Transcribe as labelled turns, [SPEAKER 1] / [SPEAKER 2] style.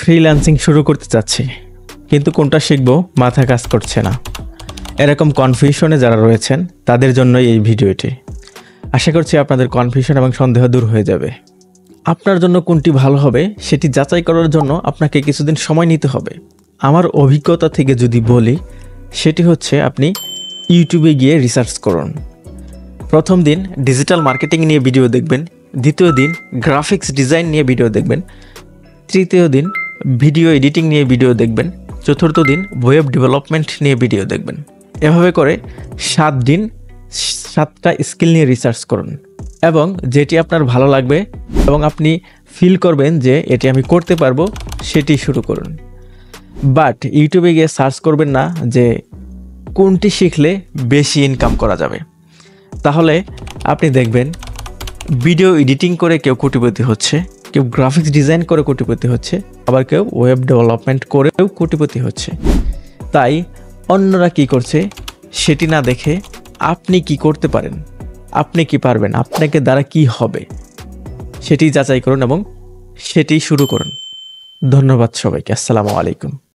[SPEAKER 1] Freelancing শুরু করতে চাচ্ছি, কিন্তু কোনটা শিখবো মাথা কাজ করছে না। এরকম কনফিউশনে যারা রয়েছেন তাদের জন্যই এই ভিডিওটি। আশা করছি আপনাদের কনফিউশন এবং সন্দেহ দূর হয়ে যাবে। আপনার জন্য কোনটি ভালো হবে সেটি যাচাই করার জন্য আপনাকে কিছুদিন সময় নিতে হবে। আমার অভিজ্ঞতা থেকে যদি বলি, সেটি হচ্ছে আপনি ইউটিউবে গিয়ে রিসার্চ করুন। প্রথম দিন ডিজিটাল মার্কেটিং নিয়ে ভিডিও দেখবেন, দ্বিতীয় দিন গ্রাফিক্স ডিজাইন নিয়ে ভিডিও দেখবেন, তৃতীয় দিন ভিডিও এডিটিং নিয়ে ভিডিও দেখবেন, চতুর্থ দিন ওয়েব ডেভেলপমেন্ট নিয়ে ভিডিও দেখবেন। এভাবে করে 7 দিন 7টা স্কিল নিয়ে রিসার্চ করুন এবং যেটি আপনার ভালো লাগবে এবং আপনি ফিল করবেন যে এটি আমি করতে পারবো, সেটি শুরু করুন। বাট ইউটিউবে গিয়ে সার্চ করবেন না যে কোনটি শিখলে বেশি ইনকাম করা যাবে। তাহলে আপনি দেখবেন ভিডিও এডিটিং করে কেউ কোটিপতি হচ্ছে, কেউ গ্রাফিক্স ডিজাইন করে কোটিপতি হচ্ছে, আবার কেউ ওয়েব ডেভেলপমেন্ট করেও কোটিপতি হচ্ছে। তাই অন্যরা কি করছে সেটি না দেখে আপনি কি করতে পারেন, আপনি কি পারবেন, আপনাকে দ্বারা কি হবে সেটি যাচাই করুন এবং সেটি শুরু করুন। ধন্যবাদ সবাইকে। আসসালামু আলাইকুম।